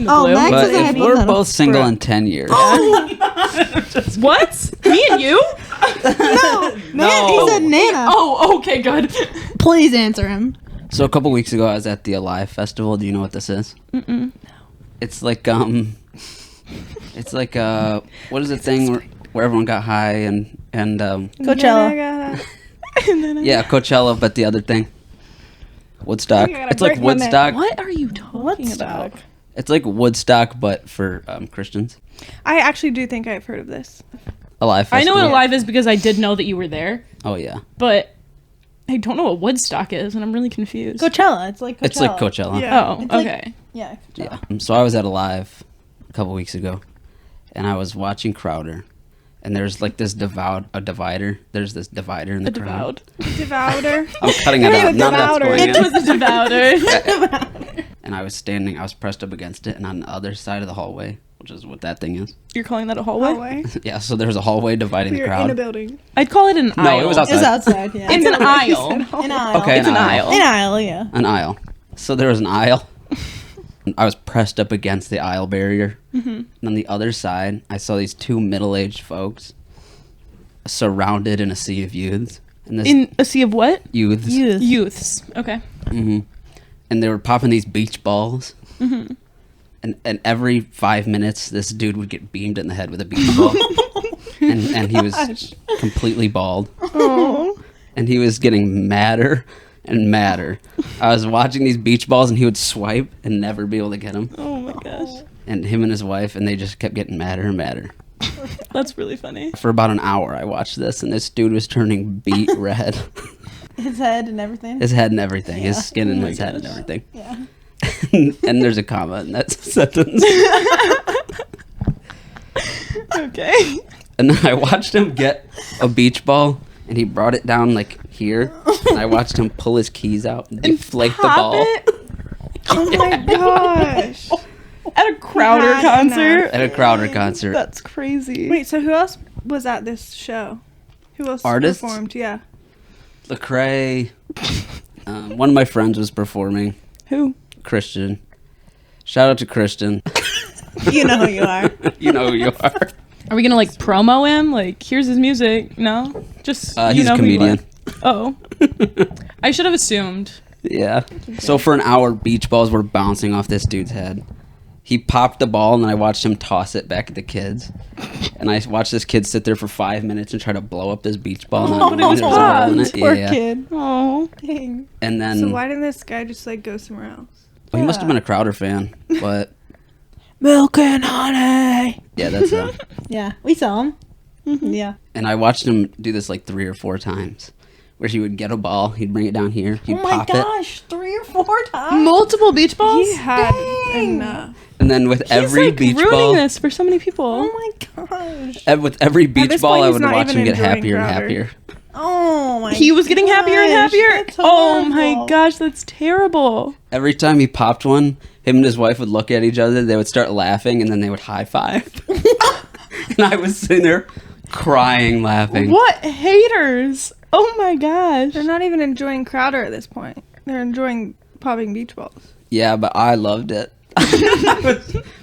the blue. Max But is a if happy we're little both single bro. in 10 years. What? Me and you? No, he said Nanna. Oh, okay, good. Please answer him. So a couple weeks ago, I was at the Alive Festival. Do you know what this is? Mm-mm. It's like it's like what is the thing where everyone got high and Coachella. yeah, Coachella, but the other thing, Woodstock. I gotta It's like break my neck. Woodstock. What are you talking about? It's like Woodstock, but for Christians. I actually do think I've heard of this. Alive I know Festival. what Alive is because I did know that you were there, Oh yeah, but I don't know what Woodstock is, and I'm really confused. Coachella. It's like Coachella. it's like Coachella. Yeah. Oh, It's like- okay. Yeah. Coachella. Yeah. So I was at Alive a couple weeks ago, and I was watching Crowder, and there's like this divider. There's this divider in the crowd. Devourer. I'm cutting it out. None of that's Devourer. going It in. was a devourer. And I was pressed up against it, and on the other side of the hallway, which is what that thing is. You're calling that a hallway? Hallway. Yeah, so there's a hallway dividing the We're in a crowd. building. I'd call it an aisle. No, it was outside. It's outside. Yeah. It's an aisle. An aisle. Okay, It's an aisle. An aisle. Yeah. An aisle. So there was an aisle. And I was pressed up against the aisle barrier. Mm-hmm. And on the other side, I saw these two middle-aged folks surrounded in a sea of youths. And this In a sea of what? youths. Youths. Okay. Hmm. And they were popping these beach balls. Mm-hmm. And every 5 minutes, this dude would get beamed in the head with a beach ball. and he was completely bald. Oh. And he was getting madder and madder. I was watching these beach balls, and he would swipe and never be able to get them. Oh my gosh. And him and his wife, and they just kept getting madder and madder. That's really funny. For about an hour, I watched this, and this dude was turning beet red. His head and everything. His head and everything. Yeah. His skin and Oh my his head and gosh. everything. Yeah. And there's a comma in that sentence. Okay. And then I watched him get a beach ball, and he brought it down like here. And I watched him pull his keys out and deflate the Pop ball. it Oh my gosh. at a Crowder Had concert. At a Crowder concert. That's crazy. Wait, so who else was at this show? Who else Artists? performed? Yeah. Lecrae. One of my friends was performing. Who? Christian. Shout out to Christian. You know who you are. You know who you are. Are we gonna like promo him? Like, here's his music? No, just you He's know a who you comedian. are. Oh, I should have assumed. Yeah. So for an hour, beach balls were bouncing off this dude's head. He popped the ball, and then I watched him toss it back at the kids. And I watched this kid sit there for 5 minutes and try to blow up this beach ball. Oh, and but it was there a hole in popped. it. Poor Yeah. kid. Oh, Dang. And then So why didn't this guy just like go somewhere else? well, he must have been a Crowder fan, but Milk and honey. yeah, that's Yeah, we saw him. Yeah. And I watched him do this like 3 or 4 times, where he would get a ball, he'd bring it down here, he'd Oh my pop it, gosh, 3 or 4 times. multiple beach balls. He had Dang. enough. and then with He's every like beach ruining ball, this for so many people. Oh my gosh. with every beach this ball, point, I he's would not watch even him get enjoying happier and Crowder. happier. Oh my. He was getting happier and gosh, happier. that's Oh my horrible. gosh, that's terrible. Every time he popped one, him and his wife would look at each other, they would start laughing, and then they would high five. And I was sitting there crying, laughing. What haters? Oh my gosh. They're not even enjoying Crowder at this point. They're enjoying popping beach balls. Yeah, but I loved it.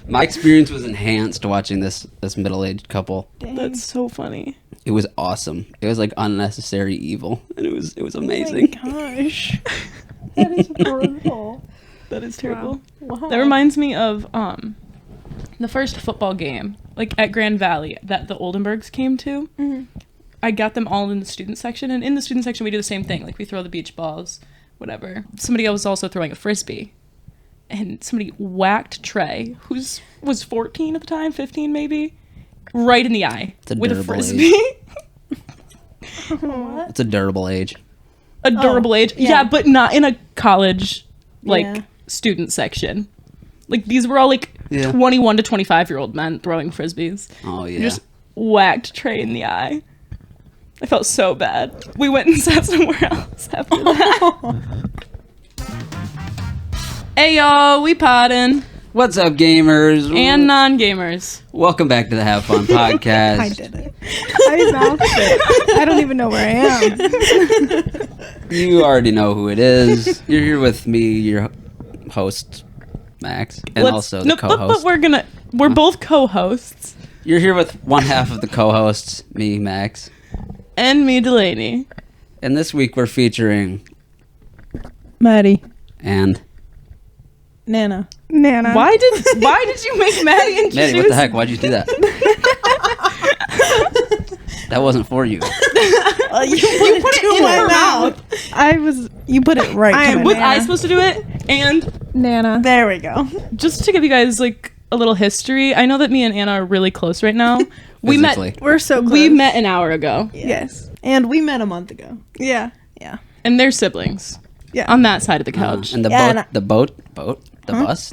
My experience was enhanced watching this middle-aged couple. Dang. That's so funny. It was awesome. It was like unnecessary evil, and it was Oh my amazing. gosh. That is brutal. That is terrible. Wow. That reminds me of the first football game, like at Grand Valley, that the Oldenburgs came to. Mm-hmm. I got them all in the student section, and in the student section we do the same thing. Like we throw the beach balls, whatever. Somebody else was also throwing a frisbee, and somebody whacked Trey, was 14 at the time, 15 maybe, right in the eye It's a with a durable frisbee. What? It's a durable age. A durable age, yeah. yeah, but not in a college like Yeah. student section. Like these were all like Yeah. 21 to 25-year-old men throwing frisbees. Oh yeah. Just whacked Trey in the eye. I felt so bad. We went and sat somewhere else after that. Hey y'all, we potting. What's up, gamers? And non-gamers. Welcome back to the Have Fun podcast. I did it. I mouthed it. I don't even know where I am. You already know who it is. You're here with me, your host, Max, and also the but co-host. we're both co-hosts. You're here with one half of the co-hosts, me, Max. And me, Delaney. And this week we're featuring Maddie. and Nanna. Nanna. Why did you make Maddie introduce? Maddie, what the heck? Why'd you do that? That wasn't for you. You put it in my mouth. You put it right to my Was Nanna. I supposed to do it? And Nanna. There we go. just to give you guys like a little history, I know that me and Anna are really close right now. We Physically. met. We're so close. We met an hour ago, Yes. And we met a month ago. Yeah. Yeah. and they're siblings. Yeah. On that side of the couch. And the Yeah, boat, and the boat, the bus,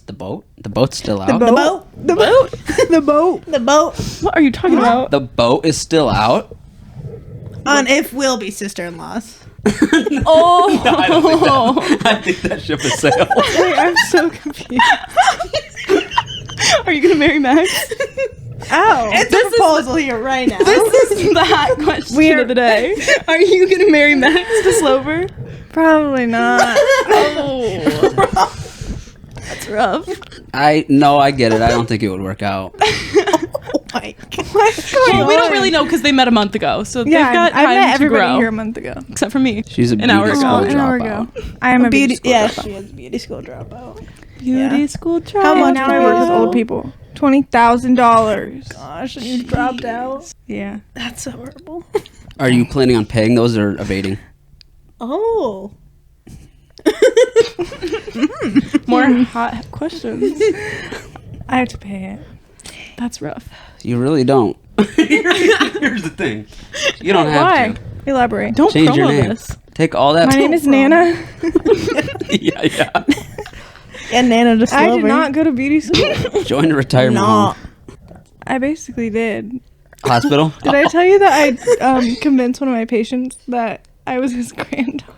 the boat. The boat's still out. The boat. The boat. The boat. The boat. What are you talking about? The boat is still out. On if we'll be sister-in-laws. Oh, I think that ship has sailed. Wait, I'm so confused. are you gonna marry Max? Ow. It's a proposal here right now. This is the hot question of the day. Are you gonna marry Max to Slover? Probably not. Oh, that's rough. I get it. I don't think it would work out. Oh my God. Well, we don't really know because they met a month ago, so Yeah, they've got I time met to everybody grow. here a month ago. Except for me. She's a An hour beauty ago. school An hour dropout. ago. I am a beauty school Yeah, dropout. she is a beauty school dropout. Beauty Yeah. school How trial. much Now I work with old people. $20,000. Gosh, and you dropped out. Yeah. That's so horrible. Are you planning on paying those or evading? Oh. More hot questions. I have to pay it. That's rough. You really don't. Here's the thing. You don't have Why? to. Elaborate. Don't Change your promo name. this. Take all that. My name is Nanna. yeah. And Nanna just I did not go to beauty school. Join a retirement No. home. I basically did. Hospital. Did I tell you that I convinced one of my patients that I was his granddaughter?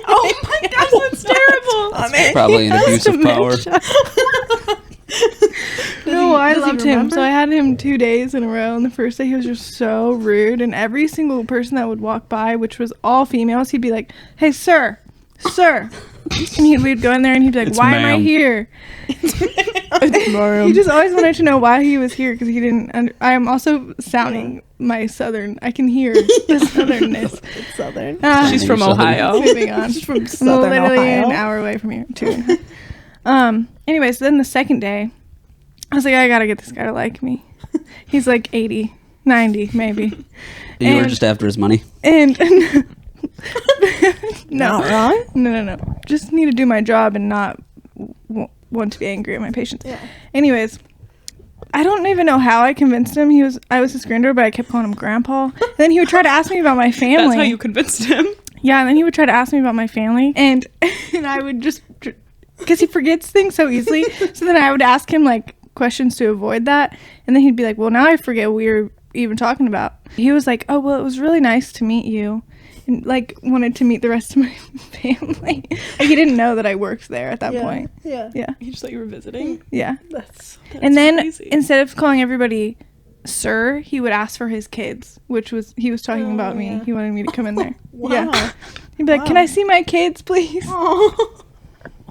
Oh my gosh, that's terrible. Probably an abuse of power. No, I does he loved him. remember? So I had him 2 days in a row. And the first day he was just so rude. And every single person that would walk by, which was all females, he'd be like, "Hey, sir, sir." And we'd go in there and he'd be like, It's "Why am I ma'am." here?" He just always wanted to know why he was here because he didn't. I am also sounding my southern. I can hear the southernness. It's southern. She's from You're southern. Ohio. Moving on. She's from I'm southern literally Ohio. an hour away from here. 2.5. Anyways, then the second day, I was like, I gotta get this guy to like me. He's like 80, 90, maybe. You were And- just after his money. And no, Not wrong? no. Just need to do my job and not want to be angry at my patients. Yeah. Anyways, I don't even know how I convinced him. I was his granddaughter, but I kept calling him Grandpa. Then he would try to ask me about my family. That's how you convinced him. Yeah, and then he would try to ask me about my family, and I would just, because he forgets things so easily, so then I would ask him, like, questions to avoid that, and then he'd be like, well, now I forget what we were even talking about. He was like, oh, well, it was really nice to meet you, and, like, wanted to meet the rest of my family. Like, he didn't know that I worked there at that point. Yeah. Yeah, You just thought you were visiting. yeah. That's And then, crazy. instead of calling everybody sir, he would ask for his kids, which was, he was talking about me. yeah. He wanted me to come in there. wow. Yeah. He'd be like, Wow. can I see my kids, please? Oh.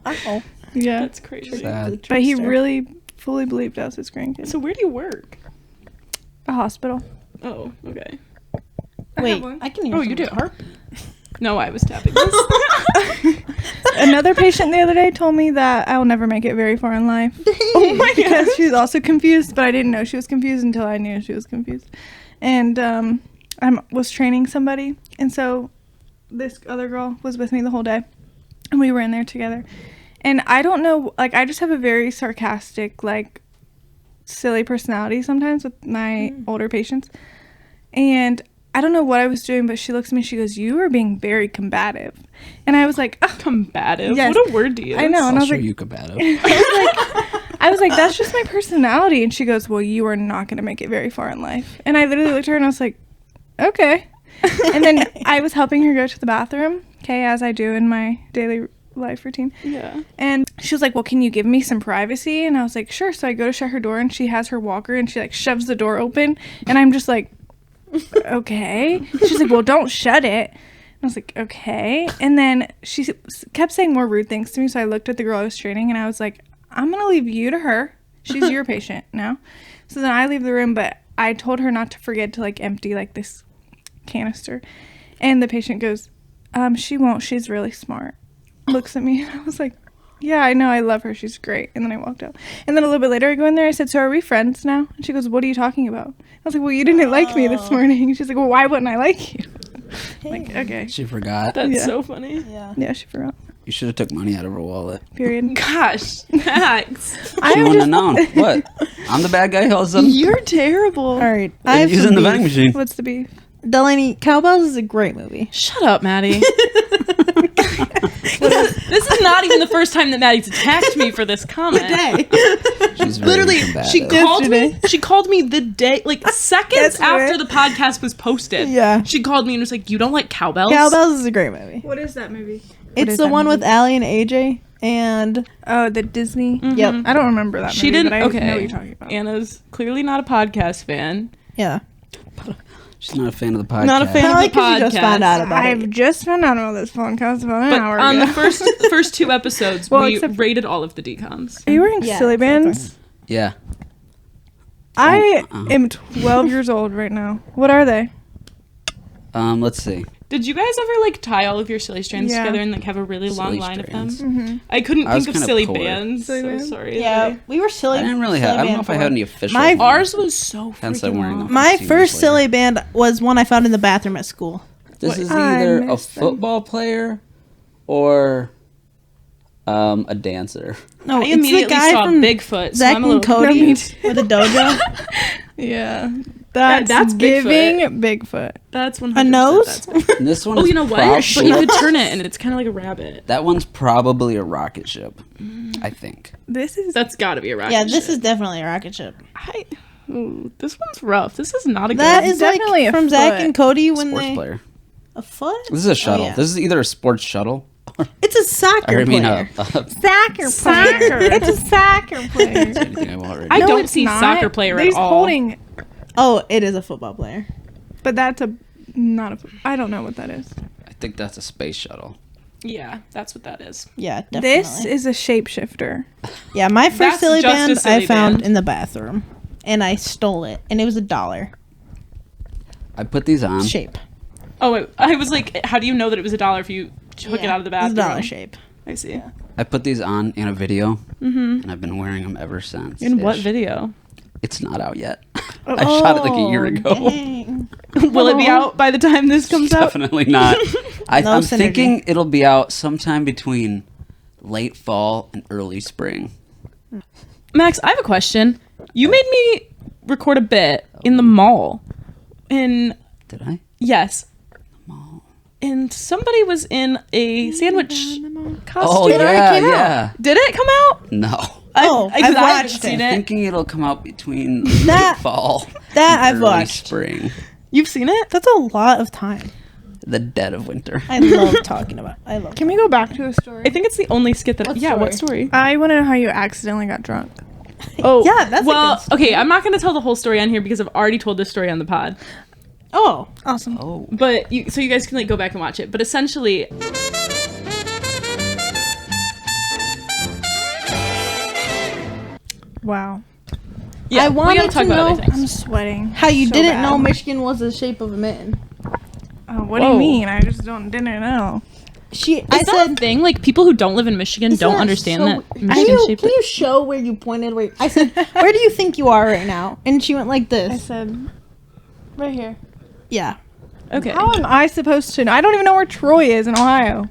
Oh. Yeah. That's crazy. Sad. But he really fully believed I was his grandkid. So where do you work? A hospital. Oh, okay. Wait, I can hear Oh, you some do. heartbeat. No, I was tapping this. Another patient the other day told me that I'll never make it very far in life. Oh my Because she's also confused, but I didn't know she was confused until I knew she was confused. And I was training somebody, and so this other girl was with me the whole day, and we were in there together. And I don't know, like, I just have a very sarcastic, like, silly personality sometimes with my older patients. And I don't know what I was doing, but she looks at me, she goes, "You are being very combative." And I was like, "Ugh." Combative. Yes. What a word to use. I know. And I I'll was show like, you combative. I was like, that's just my personality. And she goes, "Well, you are not going to make it very far in life." And I literally looked at her and I was like, okay. And then I was helping her go to the bathroom, okay, as I do in my daily life routine. Yeah. And she was like, "Well, can you give me some privacy?" And I was like, "Sure." So I go to shut her door and she has her walker and she like shoves the door open. And I'm just like, okay. She's like, "Well, don't shut it." I was like, okay. And then she kept saying more rude things to me. So I looked at the girl I was training and I was like, I'm going to leave you to her. She's your patient now. So then I leave the room, but I told her not to forget to like empty like this canister. And the patient goes, she won't. She's really smart. Looks at me and I was like, yeah, I know. I love her. She's great. And then I walked out. And then a little bit later I go in there. I said, so are we friends now? And she goes, what are you talking about? I was like, well, you didn't like me this morning. And she's like, well, why wouldn't I like you? Like, okay. She forgot. That's so funny. Yeah, she forgot. You should have took money out of her wallet. Period. Gosh, Max. She wouldn't have known. What? I'm the bad guy all of a sudden? You're terrible. All right. I'm using the vending machine. What's the beef? Delaney, Cowbells is a great movie. Shut up, Maddie. This is not even the first time that Maddie's attacked me for this comment. She's very Literally, combative. she called me the day, like seconds after the podcast was posted. Yeah. She called me and was like, you don't like cowbells? Cowbells is a great movie. What is that movie? It's the one with Allie and AJ and Oh, the Disney. Yep. I don't remember that movie. She didn't. But I Okay. know what you're talking about. Anna's clearly not a podcast fan. yeah. She's not a fan of the podcast. Not a fan Probably of the 'cause you just found podcast. out about I've it. just found out about this podcast about an But hour on ago. the first two episodes, Well, we except- rated all of the decoms. Are you wearing Yeah, silly exactly. bands? Yeah. I am 12 years old right now. What are they? Let's see. Did you guys ever like tie all of your silly strands Yeah. together and like have a really long Silly line strands. of them? I couldn't I was think of kinda silly poor. bands. Silly So bands? sorry. Yeah, everybody. we were silly. I didn't really have. I don't know if I had any official. My- ones. Ours was so Hence I'm freaking wearing long. them. My 15 first years later. silly band was one I found in the bathroom at school. This is I either a miss them. football player or a dancer. No, I it's the immediately guy saw from Bigfoot. So Zach I'm a and little Cody confused. with a dojo. Yeah. that's giving Bigfoot. That's 100%. A nose? That's And this one. oh, is you know what? prob- But you could turn it and it's kind of like a rabbit. That one's probably a rocket ship. I think. This is That's got to be a rocket. Yeah, this ship. is definitely a rocket ship. This one's rough. This is not a That good. is like definitely a from Zach foot. and Cody when Sports they player. a foot. This is a shuttle. yeah. This is either a sports shuttle. It's a soccer I mean, player. soccer. It's a soccer player. anything I've already. I No, don't it's see not. soccer player He's at all. holding, Oh, it is a football player. but that's not a. I don't know what that is. I think that's a space shuttle. Yeah, that's what that is. Yeah, definitely. This is a shapeshifter. Yeah, my first That's silly just a band silly I found band. in the bathroom, and I stole it, and it was $1 I put these on. shape. Oh, wait, I was like, how do you know that it was $1 if you took it out of the It's bathroom? $1 shape. I see. I put these on in a video, and I've been wearing them ever since. In what ish. video? It's not out yet. I shot it like a year ago. Dang. Will it be out by the time this comes out? Definitely not. I'm synergy. thinking it'll be out sometime between late fall and early spring. Max, I have a question. You made me record a bit in the mall. Did I? Yes. And somebody was in a sandwich costume. Oh yeah. Did it come out? No. Oh, I've haven't watched seen I'm it. thinking it'll come out between That- late fall that and I've early watched. spring. You've seen it? That's a lot of time. The dead of winter. I love talking about. I love. Can we go back to a story? I think it's the only skit that. What yeah, what story? I want to know how you accidentally got drunk. Oh, Yeah, that's a well. good story. Okay, I'm not going to tell the whole story on here because I've already told this story on the pod. Oh, Awesome. Oh. But so you guys can like go back and watch it. But essentially, Wow. yeah, I we wanted gotta talk to about know other things. I'm sweating. how you so didn't bad. know Michigan was the shape of a mitten? What do Whoa. you mean? I just didn't know. I Is that a said. thing? Like people who don't live in Michigan Isn't don't that understand so- that Can Michigan you, shaped. can you show where you pointed? Where I said, where do you think you are right now? And she went like I this. said, right here. Yeah. Okay, How am I supposed to know? I don't even know where Troy is in Ohio.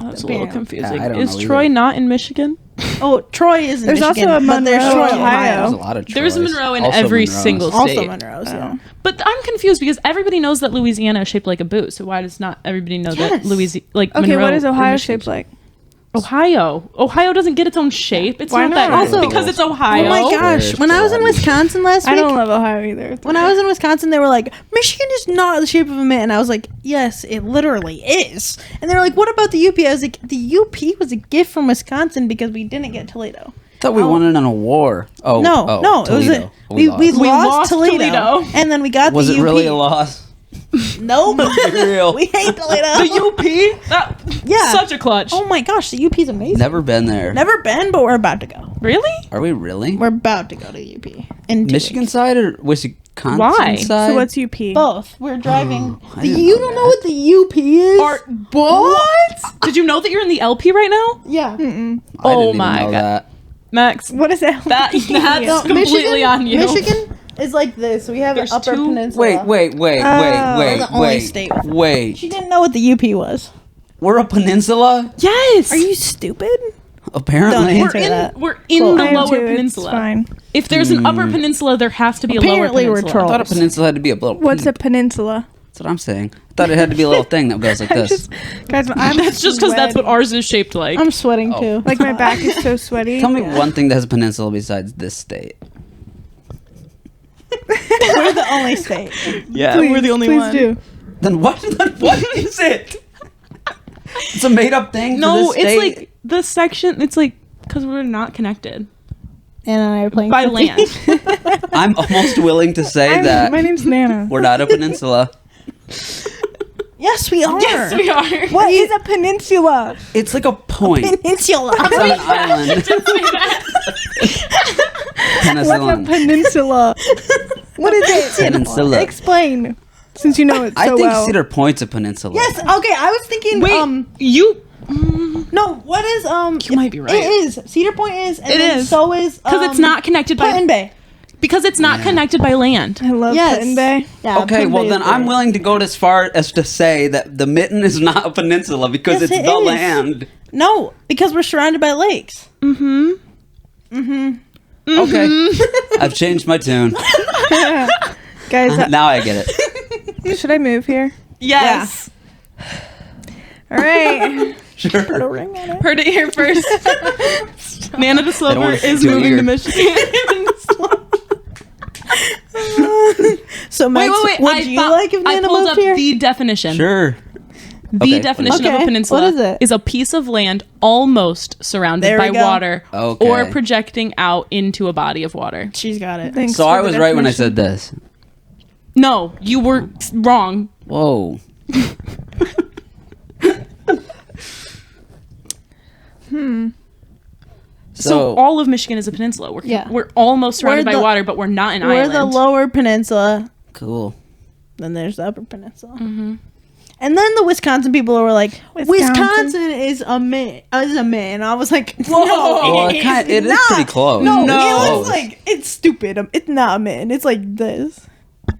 that's a little Bam. confusing. I don't Is know Troy either. not in Michigan? Oh, Troy is in There's Michigan, also a but there's Monroe, Troy, Ohio. There's a lot of There's a Troys. Monroe in Also every Monroes. single Also state. Monroe's, yeah. But I'm confused because everybody knows that Louisiana is shaped like a boot. So why does not everybody know that Yes. Louisiana, like Okay, Monroe what is or Ohio Michigan? shaped like? Ohio doesn't get its own shape. It's Why not that not? Also- because it's Ohio. Oh my gosh! There's When I was in Delaney. Wisconsin last I week, don't love Ohio either. It's when okay. I was in Wisconsin, they were like, "Michigan is not the shape of a mitten." I was like, "Yes, it literally is." And they were like, "What about the UP?" I was like, "The UP was a gift from Wisconsin because we didn't get Toledo." I thought we won it in a war. Oh No, oh, it was Toledo. we lost. lost Toledo, Toledo. and then we got Was the it UP. really a loss? Nope. Be real. We hate Toledo. The UP? Yeah. Such a clutch. Oh my gosh, the UP's amazing. Never been there. Never been, but we're about to go. Really? Are we really? We're about to go to UP. In 2 Michigan weeks. side or Wisconsin Why? side? So what's UP? Both. We're driving. I didn't You know don't that. know what the UP is? What? Did you know that you're in the LP right now? Yeah. Mm-mm. I didn't Oh even my know God. that. Max, What is that? that's No, completely on you. Michigan is like this. We have There's Upper two- Peninsula. Wait. We're the only state with- Wait. She didn't know what the UP was. We're a peninsula? Yes. Are you stupid? Apparently. Don't We're in, that. we're in Cool. the I am lower too, it's peninsula. fine. If there's an upper peninsula, there has to be a Apparently lower we're peninsula. I thought a trolls. peninsula had to be a little What's a peak. peninsula? That's what I'm saying. I thought it had to be a little thing that goes like I'm this. just, guys, I'm That's just because that's what sweating. ours is shaped like. I'm sweating Oh. too. Like my back is so sweaty. Tell me one thing that has a peninsula besides this state. We're the only state. Yeah, Please, we're the only please one. do. Then what? Then what is it? It's a made up thing. No, for this it's state? like the section. It's like because we're not connected Anna and I are playing by footy. land. I'm almost willing to say that My name's Nana. we're not a peninsula. Yes, we are. Yes, we are. What is a peninsula? It's like a point. Peninsula. It's on an island. What's a Penicillin. peninsula? What is it? Peninsula. Explain. Since you know it so I think well. Cedar Point's a peninsula. Yes. Okay. I was thinking. Wait, you No. What is You might be right. It is. Cedar Point is. And It then is. So is because it's not connected by Put-in Bay. because it's not connected by land. I love Yes. Put-in Bay. Yeah, Okay, Put-in well Bay then is I'm there. willing to go as far as to say that the Mitten is not a peninsula because Yes, it's it the is. land. No, because we're surrounded by lakes. Mm-hmm. Okay, I've changed my tune. Guys, Now I get it. should I move here? Yes. All right. Sure. Heard it here first. Nana the Slover wanna is do it moving here. to Michigan. So Max, would you like if I Nana pulled moved up here? the definition. Sure. The Okay. definition of Okay, a peninsula what is it? a piece of land almost surrounded There we by go. water Okay. or projecting out into a body of water. She's got it. Thanks So for I the was right when I definition. said this. No, you were wrong. Whoa. So all of Michigan is a peninsula. Yeah. We're almost surrounded We're by the- water, but we're not an We're island. the lower peninsula. Cool. Then there's the upper peninsula. Mm-hmm. And then the Wisconsin people were like, Wisconsin? Wisconsin is a man. And I was like, Whoa. no, Well, it is not. pretty close. No, It's it close. was like, it's stupid. It's not a man. It's like this.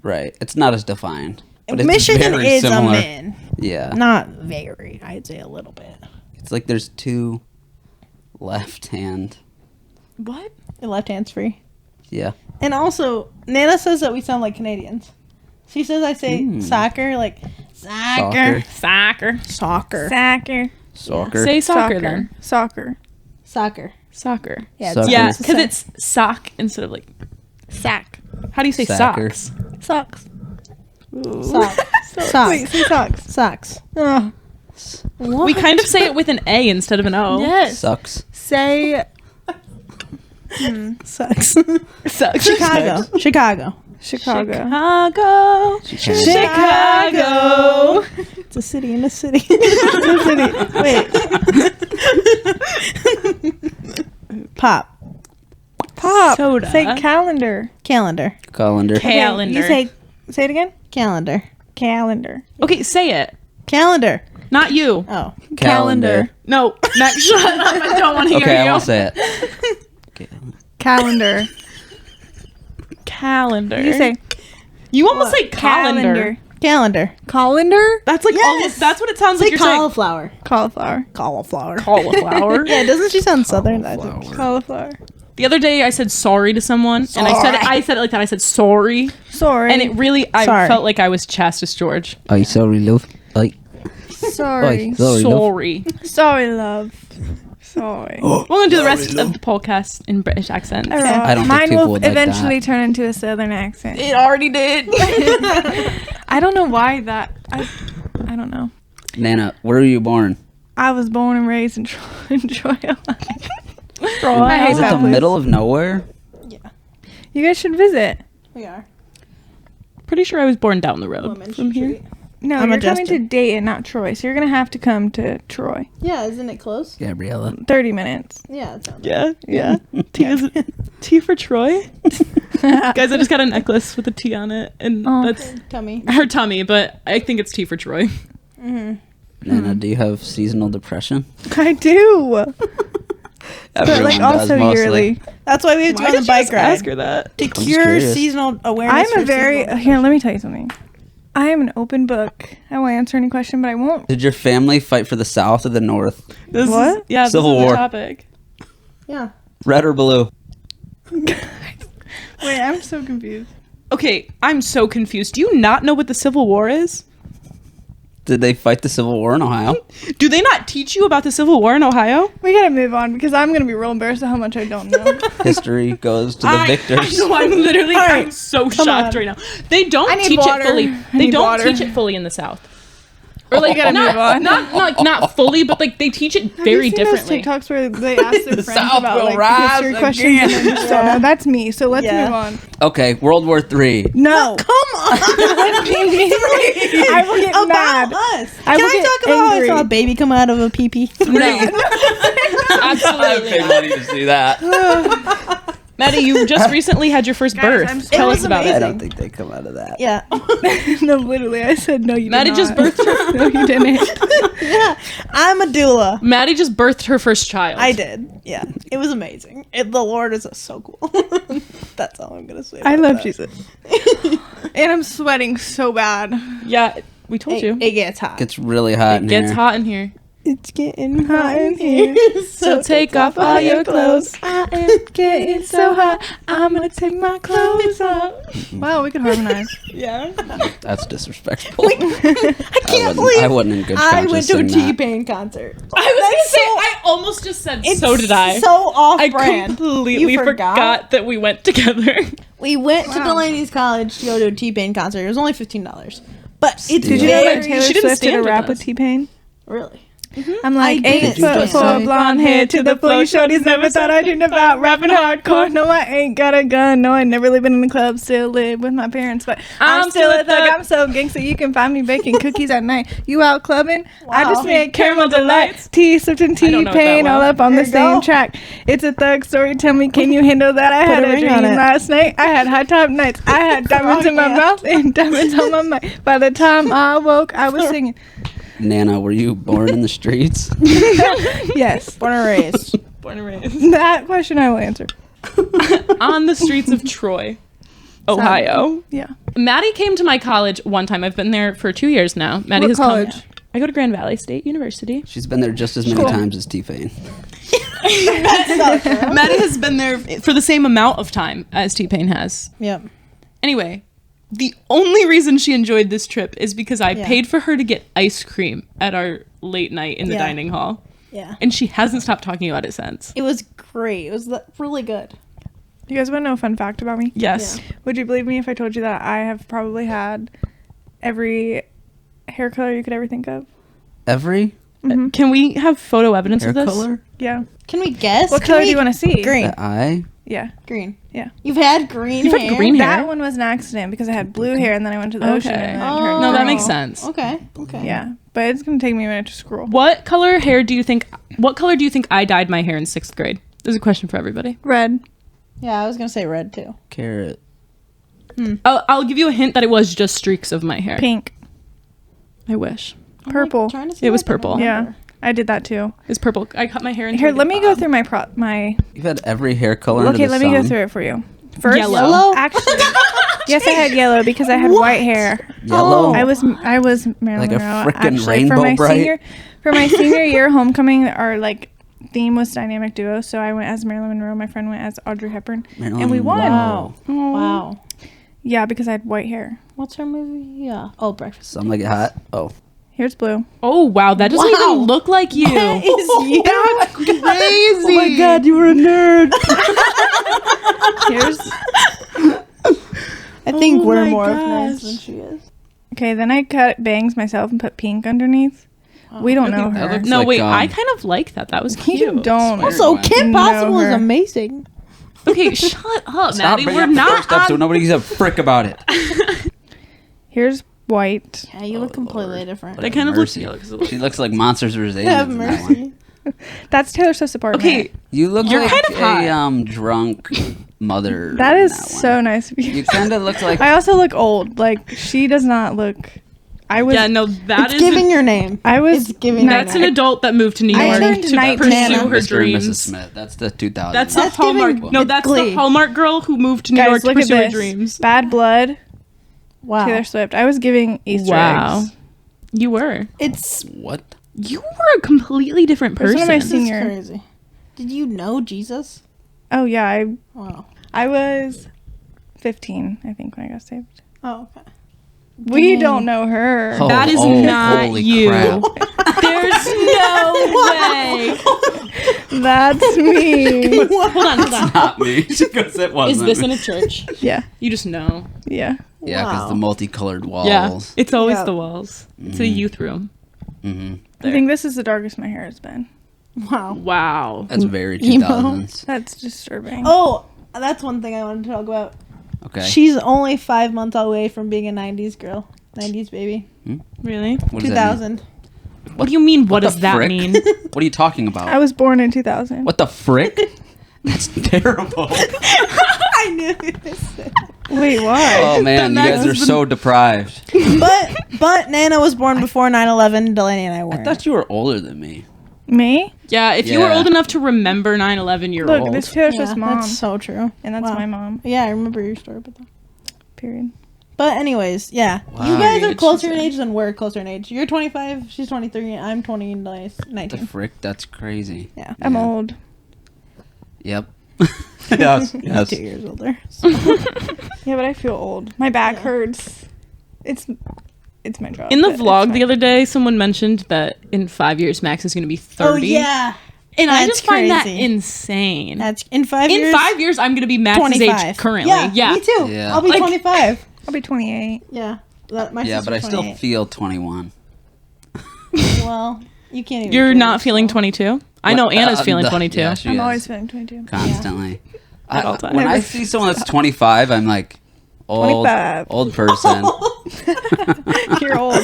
Right. It's not as defined. But it's Michigan very is similar. a man. Yeah. Not very. I'd say a little bit. It's like there's two left hand. What? The left hand's free. Yeah. And also, Nana says that we sound like Canadians. She says I say soccer, like soccer. Soccer. Soccer. Soccer. Soccer. Say soccer then. Soccer. Soccer. Soccer. Yeah, Soccer. Yeah, it's because it's sock instead of like Sack. How do you say Sacker. socks? Socks. socks. Socks. Wait, say socks. Socks. Oh. We kind of say it with an A instead of an O. Yes. Sucks. Say Sucks. Sucks. Chicago. Chicago. Chicago. Chicago. Chicago. It's a city in a city. Wait. Pop. Pop. Soda. Say calendar. Calendar. Colander. Okay, Calendar. You say it again. Calendar. Calendar. Okay, say it. Calendar. Not you. Oh. Calendar. No. Max, shut up. I don't want to hear Okay, you. I won't say it. Calendar. Calendar. You say You almost say calendar. Calendar. Colander. That's like Yes. almost. That's what it sounds It's like like you're cauliflower. Cauliflower. Cauliflower. saying. Cauliflower. Yeah, doesn't she sound southern? I think. Cauliflower. The other day, I said sorry to someone, and I said it like that. I said sorry, Sorry. and it really. I Sorry. felt like I was Chastis George. I sorry, love. Like, Sorry. sorry, love. Sorry. Sorry, love. Sorry. We're gonna do the rest of the podcast in British accent. I don't think Mine people will would like eventually turn into a southern accent. It already did. I don't know why that. I don't know. Nana, where were you born? I was born and raised in Troy. I hate Is it that the place. middle of nowhere? You guys should visit. We are. Pretty sure I was born down the road Women's from here. Street. No, I'm you're coming adjusted. to Dayton, not Troy. So you're gonna have to come to Troy. Yeah, isn't it close? Gabriella. 30 minutes. Yeah, it sounds Yeah. T for Troy. Guys, I just got a necklace with a T on it, and that's tummy. her tummy, but I think it's T for Troy. Nana, do you have seasonal depression? I do. But Everyone like does, also mostly. yearly. That's why we have to go on the bike ride. Ask her that? To just cure curious. seasonal awareness. I'm a for very seasonal here. Let me tell you something. I am an open book. I won't answer any question, but I won't. Did your family fight for the South or the North? This What? Is Civil this is War. the topic. Yeah. Red or blue? Wait, I'm so confused. Okay, I'm so confused. Do you not know what the Civil War is? Did they fight the Civil War in Ohio? Do they not teach you about the Civil War in Ohio? We gotta move on because I'm gonna be real embarrassed at how much I don't know. History goes to the victors. I know, I'm literally All right, I'm so come shocked on. right now. They don't I need teach water. it fully. I They need don't water. teach it fully in the South. Or like gotta not, move on. not fully, but like they teach it very Have you seen differently. those TikToks where they ask their The friends South about will like rise history questions and then just don't know? That's me. So let's Yeah. move on. Okay, World War III. No. Come on. I will get about mad. us. I Can will I get talk about how I angry. saw a baby come out of a pee-pee? Absolutely. Pay money to see that. Maddie, you just recently had your first Guys, birth. I'm so- Tell It us was about I it. don't think they come out of that. Yeah. No, literally, I said no. You Maddie did just not. birthed her. No, you didn't. Yeah. I'm a doula. Maddie just birthed her first child. I did. Yeah. It was amazing. The Lord is so cool. That's all I'm going to say. I about love that. Jesus. And I'm sweating so bad. Yeah, we told you. It gets hot. It gets really hot in It gets here. hot in here. It's getting hot in here. So take off all your clothes. I am getting so hot. I'm gonna take my clothes off. Wow, we could harmonize. Yeah. That's disrespectful. I can't believe I wasn't in good I conscience went to a saying that. T-Pain concert. I was gonna say, I almost just said, It's so did I. so off I brand. completely You forgot that we went together. We went to Wow. Delaney's college to go to a T-Pain concert. It was only $15. But it's Did Did you know that very... Taylor She didn't Swift did stand a with rap us. with T-Pain? Really? I'm like, I 8 didn't foot stand. 4, blonde hair to the flow. Shorties never thought I dreamed about rapping hardcore. No, I ain't got a gun. No, I never lived in a club. Still live with my parents, but I'm still a thug. I'm so gangsta. You can find me baking cookies at night. You out clubbing? I Wow. just made caramel delights. T Swift and I don't know it that T-Pain all well. up on There the you same go. track. It's a thug story. Tell me, can you handle that? I had a a ring dream on it. last night. I had high top nights. I had diamonds in my yeah. mouth and diamonds on my mind. By the time I woke, I was singing. Nana, were you born in the streets? Yes. Born and raised. Born and raised. That question I will answer. On the streets of Troy, Ohio. Yeah. Maddie came to my college one time. I've been there for 2 years now. Maddie What has college? come. I go to Grand Valley State University. She's been there just as many Cool. times as T-Pain. Maddie has been there for the same amount of time as T-Pain has. Yep. Anyway, the only reason she enjoyed this trip is because I Yeah. paid for her to get ice cream at our late night in the Yeah. dining hall. Yeah. And she hasn't stopped talking about it since. It was great. It was really good. You guys want to know a fun fact about me? Yes. Yeah. Would you believe me if I told you that I have probably had every hair color you could ever think of? Every Mhm. Can we have photo evidence hair of this? color? Yeah. Can we guess? What Can color we- do you want to see? Green. The eye? Yeah. Green. Yeah. You've had green You've had hair? green hair? That one was an accident because I had blue hair and then I went to the ocean Okay. and then it Oh. turned No, that green. makes sense. Okay. Okay. Yeah. But it's going to take me a minute to scroll. What color do you think I dyed my hair in 6th grade? There's a question for everybody. Red. Yeah, I was gonna say red too. Carrot. I'll give you a hint that it was just streaks of my hair. Pink. I wish. Purple. I'm, like, trying to see It if was I can purple. Yeah. remember. I did that too. It's purple. I cut my hair into Here, a let me go bob. through my You've had every hair color under Okay, the let me go sun. through it for you. First, Yellow. Actually, yes, I had yellow because I had white hair. Yellow? I was Marilyn Like a Monroe. frickin' Actually, Rainbow for my Bright? senior year homecoming, our like theme was dynamic duo. So I went as Marilyn Monroe. My friend went as Audrey Hepburn, Marilyn and we won. Monroe. Wow. Wow. Yeah, because I had white hair. What's her movie? Yeah. Oh, Breakfast. Some like it hot. Oh. Here's blue. Oh, wow. That doesn't Wow. even look like you. That is you. That's crazy. Oh my god, you were a nerd. Here's I think Oh we're my more of gosh. nerds than she is. okay. Then I cut bangs myself and put pink underneath. We don't know that her. looks No, like, wait. I kind of like that. That was cute. You don't. Also, Wow. Kim Know Possible is her. amazing. Okay, shut up, Stop Maddie. bringing We're up the not first episode. on... Nobody gives a frick about it. Here's white. Yeah, you look Oh, completely Lord. different. They kind of look. Mercy. Yeah, 'cause it looks- She looks like Monsters vs. Aliens. Have in that one. mercy. That's Taylor Swift's apartment. Okay, You look You're like kind of hot. a drunk mother. That in is that one. so nice of you. You kind of look like I also look old. Like, she does not look. I was. yeah, no, that It's is. giving your name. I was. It's giving That's an adult that moved to New I York turned to 19. pursue Nanna. her Mr. and Mrs. dreams. Smith. That's the 2000s. That's the That's Hallmark. giving- No, it's that's Glee. the Hallmark girl who moved to New Guys, York to look at pursue her this. dreams. Bad Blood. Wow. Taylor Swift. I was giving Easter Wow. eggs. You were. It's What? You were a completely different That's one person. of my this is Senior. crazy. Did you know Jesus? Oh yeah, Wow. I was 15, I think, when I got saved. Oh, okay. We Dang. don't know her. Oh, That is oh, not holy you. crap. There's no way. That's me. Hold on. Not me. She goes, it Is wasn't this me. in a church? Yeah, You just know. yeah. Yeah, because Wow. the multicolored walls. Yeah. It's always Yeah. the walls. It's a youth room. Hmm. I think this is the darkest my hair has been. Wow. Wow. That's very Emo. 2000s. That's disturbing. Oh, that's one thing I wanted to talk about. Okay. She's only 5 months away from being a 90s girl. 90s baby. Really? What does that 2000. mean? What do you mean? What the does that frick? mean? What are you talking about? I was born in 2000. What the frick? That's terrible. I knew this. Wait, why? Oh man, you That guys are is the- so deprived. But Nanna was born before 9/11. Delaney and I I weren't. thought you were older than me. Me? Yeah, if you were Yeah. old enough to remember 9/11, you're Look, old. this is Taylor Yeah, Swift's mom. that's so true. And that's Wow. my mom. Yeah, I remember your story about that. Period. But anyways, yeah, Wow. you guys are Age, closer she in said. age than we're closer in age. You're 25, she's 23, I'm 20 and The 19. frick? That's crazy. Yeah, I'm Yeah. old. Yep. yes. I'm Yes. 2 years older. Yeah, but I feel old. My back Yeah. hurts. It's my job. In the but vlog it's the my- other day, someone mentioned that in 5 years, Max is going to be 30. Oh yeah, And I That's just find that crazy. insane. that's in 5 in years. 5 years, I'm going to be Max's 25 age currently. Yeah. me too. Yeah. I'll be Like- 25. I'll be 28. Yeah, my Yeah, but I sister's still 28. feel 21. Well, you can't even. You're feel not it, feeling so. 22? I know Anna's feeling 22. Yeah, she I'm is. always feeling 22. Constantly. At all times. When I see someone that's 25, I'm like, old, 25. old person. You're old.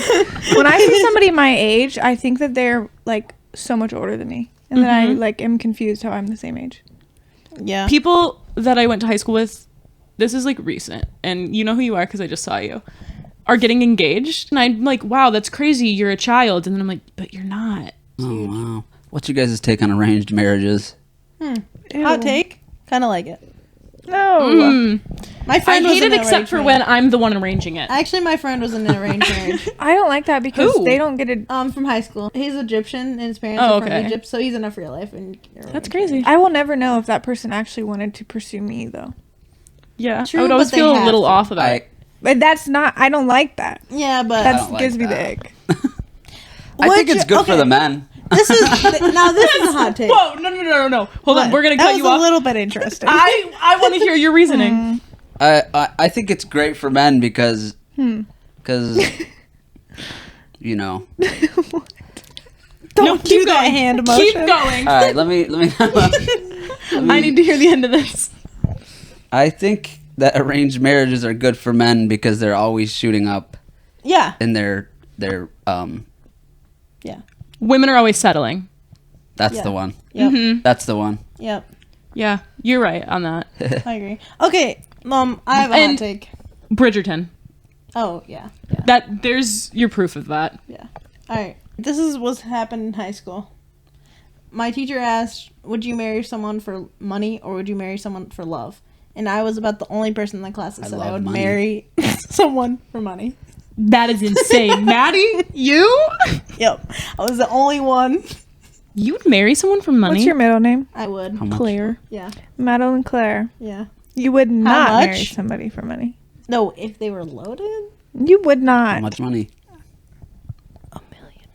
When I see somebody my age, I think that they're like so much older than me, and then I like am confused how I'm the same age. Yeah. People that I went to high school with, this is like recent, and you know who you are because I just saw you, are getting engaged. And I'm like, wow, that's crazy. You're a child. And then I'm like, but you're not. Oh, wow. What's your guys' take on arranged marriages? Hot take. Kind of like it. No, My I friend was hate in it an except arranged for marriage. when I'm the one arranging it. Actually, my friend was in an arranged marriage. I don't like that because Who? they don't get it. From high school. He's Egyptian and his parents Oh, are from okay. Egypt, so he's enough real life. And That's crazy. I will never know if that person actually wanted to pursue me though. Yeah. True, I would always but they feel a have little to. off about it. But that's not. I don't like that. Yeah, but That don't like gives me the that. ick. I think Would it's you- good for okay. the men. this is now this is a hot take. Whoa, no. Hold on, What? we're going to That cut you was off. a little bit interesting. I want to hear your reasoning. I think it's great for men because you know. Don't No, do keep that going. hand motion. Keep going. All right, let me I need to hear the end of this. I think that arranged marriages are good for men because they're always shooting up Yeah. in their Yeah. Women are always settling. that's Yeah. the one. Yep. Mm-hmm. That's the one. Yep. Yeah, you're right on that. I agree. Okay, I have a hot And- take. Bridgerton. Oh yeah. Yeah. That there's your proof of that. Yeah. All right. This is what's happened in high school. My teacher asked, "Would you marry someone for money or would you marry someone for love?" And I was about the only person in the class that I said I love would money. marry someone for money. That is insane. Maddie, you? Yep. I was the only one. You'd marry someone for money? What's your middle name? I would. How much? Claire. Yeah. Madeline Claire. Yeah. You would not much? marry somebody for money. No, if they were loaded. You would How not. much money? $1 million.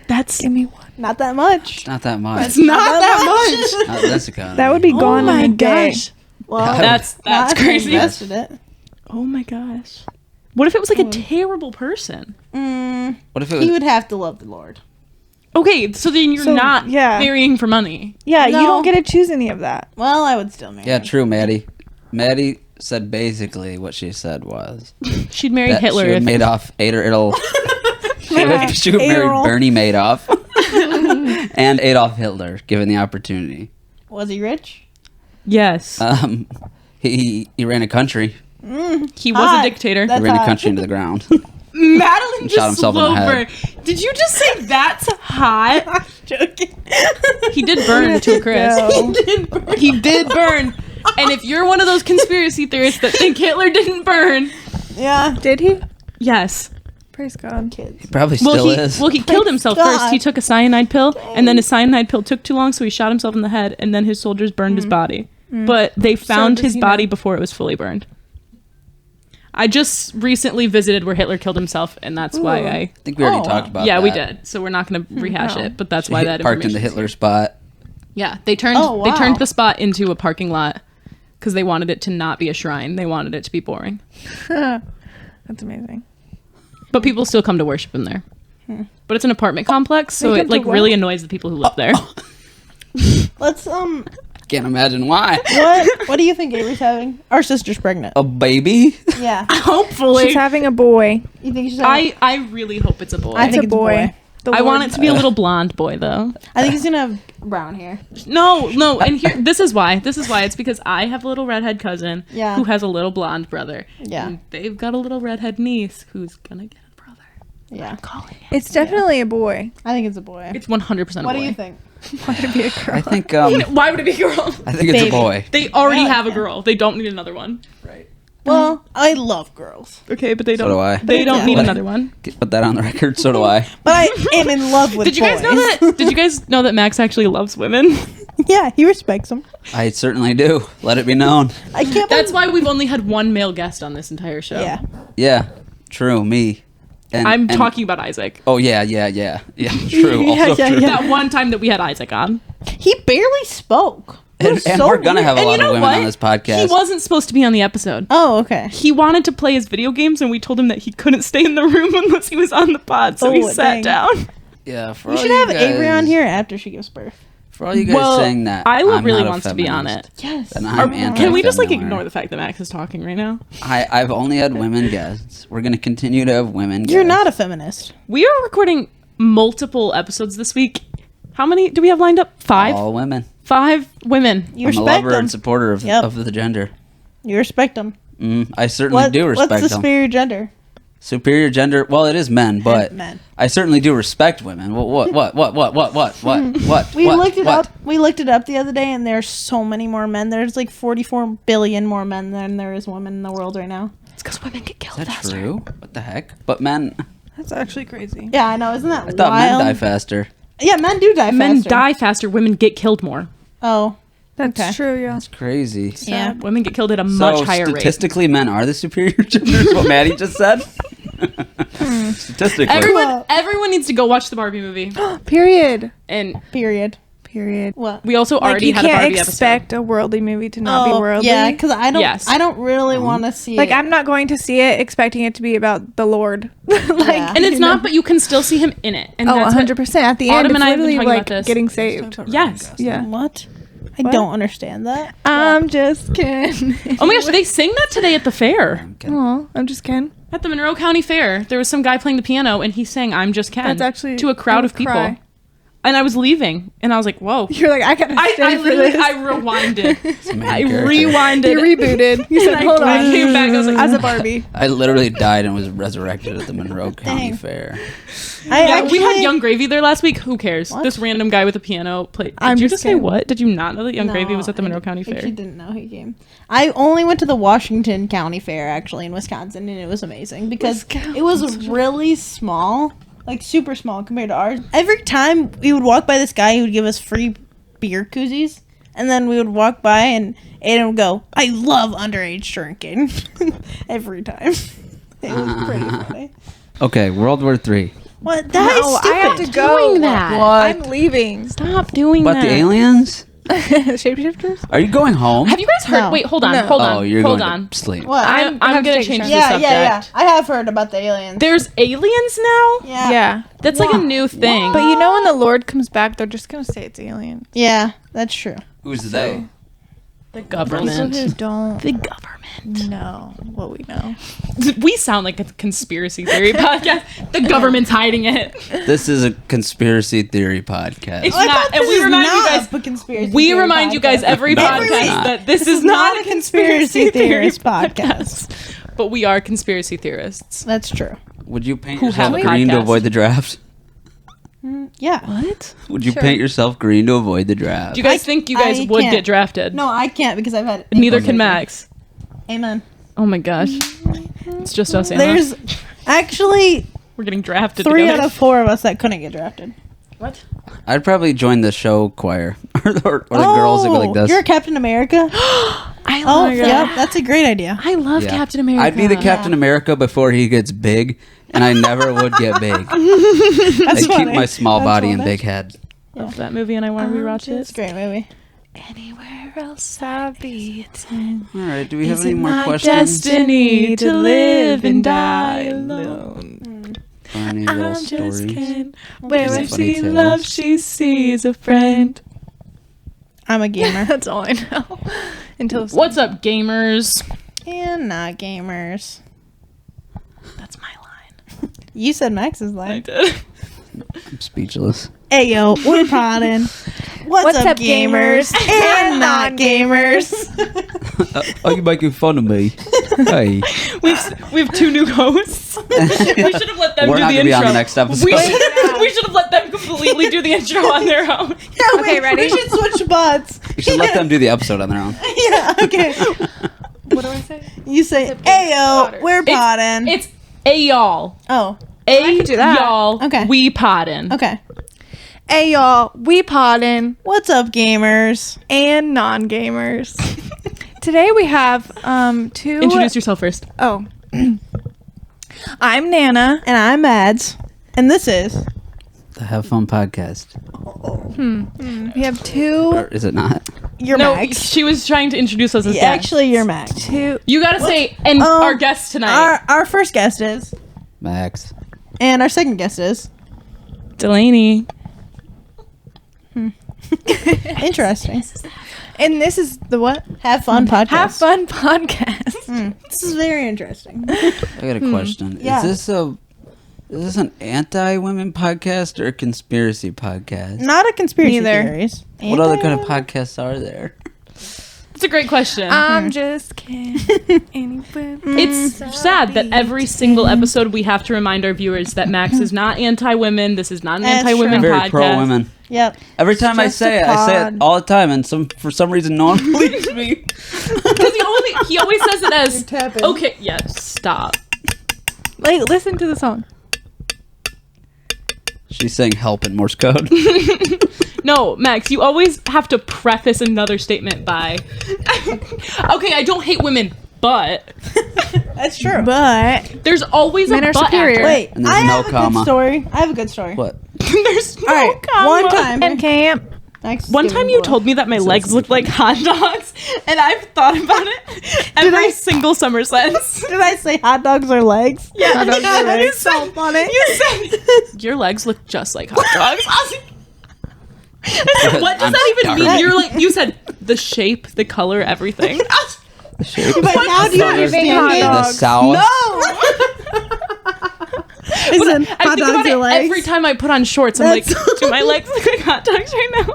That's Give me one. Not that much. Not that much. It's not that much. Not this economy. That would be gone in a day. Well, Yeah, That's not if I crazy. invested it. Oh my gosh. What if it was like a terrible person? What if it He was? would have to love the Lord. Okay, so then you're So, not yeah. marrying for money. Yeah, No. you don't get to choose any of that. Well, I would still marry. Yeah, him. true, Maddie. Maddie, said basically what she said was She'd marry that Hitler. she would if- Madoff she would marry Adolf. Bernie Madoff and Adolf Hitler given the opportunity. Was he rich? Yes. He ran a country. He was hot. a dictator. That's He ran a hot. country into the ground. Madeline Shot just himself in the slow head. burn. Did you just say that's hot? Joking. He did burn to a crisp. Go. He did burn. And if you're one of those conspiracy theorists that think Hitler didn't burn, Yeah. Did he? yes. Praise God. Kids. Probably still is. Well, he killed himself God. first. He took a cyanide pill, and then his cyanide pill took too long, so he shot himself in the head, and then his soldiers burned his body. But they found does his he body know. before it was fully burned. I just recently visited where Hitler killed himself, and that's why I... I think we already Oh, talked about Yeah, that. we did. So we're not going to rehash No. it, but that's She why that parked in the information's Hitler spot. Yeah, they turned Oh, they wow. turned the spot into a parking lot because they wanted it to not be a shrine. They wanted it to be boring. That's amazing. But people still come to worship him there. But it's an apartment complex, so They it come to like what? really annoys the people who live there. Let's Can't imagine why. what do you think Avery's having? Our sister's pregnant. A baby? Yeah. Hopefully. She's having a boy. You think she's having I really hope it's a boy. I think It's it's a boy. The I want Lord- it to be a little blonde boy though. I think he's gonna have brown hair. No, and here this is why. It's because I have a little redhead cousin Yeah. who has a little blonde brother. Yeah. And they've got a little redhead niece who's gonna get a brother. Yeah. Calling it. It's definitely a boy. I think it's a boy. It's 100% a boy. What do you think? Why would it be a girl? I think Why would it be a girl? I think it's Baby. a boy. They already Yeah, have a yeah. girl. They don't need another one. Well, I love girls, Okay, but they So don't. do I. They don't Yeah. need What? another one. Put that on the record. So do I. but I am in love with. Did you guys know boys. that? Did you guys know that Max actually loves women? Yeah, he respects them. I certainly do. Let it be known. I can't. That's why we've only had one male guest on this entire show. Yeah. Yeah. True. Me. And, I'm and- talking about Isaac. Oh yeah. Yeah. True. Yeah, Also yeah, true. yeah. That one time that we had Isaac on. He barely spoke. It And, was and so we're gonna weird. have a And lot you know of women what? on this podcast. He wasn't supposed to be on the episode. Oh, okay. He wanted to play his video games, and we told him that he couldn't stay in the room unless he was on the pod. So he Oh, sat dang. down. Yeah. For We all should you have guys, Avery on here after she gives birth. For all you guys saying that, Isla I'm really not a wants to be on feminist, it. Yes. And Or I'm can we just like anti-feminist. ignore the fact that Max is talking right now? I've only had women guests. We're gonna continue to have women guests. You're not a feminist. We are recording multiple episodes this week. How many do we have lined up? 5? All women. 5 women. You I'm a respect lover them. and supporter of, Yep. of the gender. You respect them. I certainly do respect What's the them. superior gender? Superior gender. Well, it is men, but Men. I certainly do respect women. What? We looked it up. We looked it up the other day, and there's so many more men. There's like 44 billion more men than there is women in the world right now. It's because women get killed Is that faster. true? What the heck? But men. That's actually crazy. Yeah, I know. Isn't that I thought wild? men die faster. Yeah, men do die Men faster. die faster. Women get killed more. Oh, That's Okay. true, yeah. That's crazy. yeah. Women get killed at a much So higher rate. statistically, men are the superior gender. Is what Maddie just said. Statistically, Everyone needs to go watch the Barbie movie. Period. And Period. Period. What? we also Like, already you had a can't Barbie expect a worldly movie to not be worldly. Yeah, because I don't. Yes. I don't really want to see. Like, it. I'm not going to see it expecting it to be about the Lord. like, Yeah. And it's not, but you can still see him in it. And Oh, that's what- 100%. At the end, Autumn it's and I have been literally talking about like this. getting saved. Yes. Yeah. What? I What? don't understand that. I'm just kidding. Oh my gosh, they sang that today at the fair. Oh, I'm just kidding. At the Monroe County Fair, there was some guy playing the piano, and he sang "I'm Just Ken" That's actually to a I crowd would of people. cry. And I was leaving, and I was like, "Whoa!" You're like, I gotta stay I for literally, this. I rewinded. I character. rewinded. You rebooted. You said, And hold I on. came back. I was like, As a Barbie. I literally died and was resurrected at the Monroe County Dang. Fair. Yeah, we had Young Gravy there last week. Who cares? What? This random guy with a piano played. Did I'm you just just say kidding. what? Did you not know that Young Gravy No, was at the Monroe I County Fair? actually didn't know he came. I only went to the Washington County Fair actually in Wisconsin, and it was amazing because it was really small, like super small compared to ours. Every time we would walk by this guy, he would give us free beer koozies, and then we would walk by and Aiden would go, "I love underage drinking," every time. It was pretty funny. Okay, World War III. What? That is No, I stupid. have to go. Doing that. I'm leaving. Stop doing But that. the aliens? Shapeshifters? Are you going home? Have you guys heard? No. Wait, hold on, No. hold on, Oh, you're hold going on. to sleep. What? I'm have to gonna take a change shower. the yeah, subject. yeah. I have heard about the aliens. There's aliens now. Yeah. Yeah. That's like a Wow. new thing. But you know when the Lord comes back, they're just going to say it's aliens. Yeah, that's true. Who's they? the People government. who don't. The government. know what we know. We sound like a conspiracy theory podcast. The government's hiding it. This is a conspiracy theory podcast. It's I not. thought And this we is remind you not guys. a conspiracy We theory remind you guys podcast. every No, podcast it's not. that this is not a conspiracy theorist theory podcast. But we are conspiracy theorists. That's true. Would you paint Who yourself have a green to podcast. avoid the draft? Yeah. What? Would you Sure. paint yourself green to avoid the draft? Do you guys think you guys would can't. get drafted? No, I can't because I've had. Neither ankle can surgery. Max. Amen. Oh my gosh. It's just us, Anna. There's actually We're getting drafted 3 together. out of 4 of us that couldn't get drafted. What? I'd probably join the show choir or the girls that go like this. You're Captain America. I Oh, love yep, that's a great idea. I love Yeah. Captain America. I'd be the Captain America before he gets big, and I never would get big. That's I keep funny. my small That's body and funny. big head. Love that movie, and I want to rewatch It's a it. great movie. Anywhere else I'd be attend. All right, do we have Is any it more my questions? destiny to live and die alone? Or any little I just stories? can't. Any Where funny she tales? loves, she sees a friend. I'm a gamer. That's all I know. Until What's up, gamers? And not gamers. That's my line. You said Max's I line. did. I'm speechless. Hey yo, we're podding. What's up, gamers? And not gamers. Oh, you're making fun of me. Hey. We have 2 new hosts. We should have let them We're do not the gonna be intro. on the next episode. We should have let them completely do the intro on their own. Yeah, Okay, ready? We should switch butts. You should let them do the episode on their own. Yeah, okay. What do I say? You say, hey yo, Podders. we're podding. It's a y'all. Oh, A could do that. y'all. Okay. We poddin'. okay. Hey y'all, we poddin' What's up, gamers? and non-gamers. Today we have 2. Introduce yourself first. Oh, I'm Nana. And I'm Mads. And this is... The Have Fun podcast. We have 2. Or is it not? You're No, Max. she was trying to introduce us as Yeah, guests. actually, you're Max. 2. You gotta say, and our guest tonight, Our first guest is... Max. And our second guest is... Delaney. Interesting. And this is the what? Have fun podcast. Have Fun podcast. This is very interesting. I got a question. Yeah. Is this an anti-women podcast or a conspiracy podcast? Not a conspiracy Neither. theories. What other kind of podcasts are there? It's a great question. I'm just kidding. Anywhere. It's sad that every single episode we have to remind our viewers that Max is not anti-women. This is not an That's anti-women true. Very podcast. pro-women. Yep. Every time I just say a it, I say it pod. all the time, and for some reason, no one believes me. Because he always says it as tapping. okay. Yes, stop. Like, listen to the song. She's saying "help" in Morse code. No, Max, you always have to preface another statement by, okay, I don't hate women, but That's true. But there's always Men a are but superior. after. Wait, And there's I no have a comma. good story. I have a good story. What? There's no All right, comma. one time. and camp. Max is One giving time me you a- told me that my legs looked like hot dogs, and I've thought about it every single summer since. Did I say hot dogs are legs? Yeah, Hot dogs are That legs. is so funny. You said your legs look just like hot dogs. I said, what does I'm that even starving. mean? You're like, you said the shape, the color, everything. The shape. But now do you Colors, understand hot it? the dogs. South. Listen, I hot think dogs about are it legs. every time I put on shorts. I'm like, That's- do my legs look like hot dogs right now?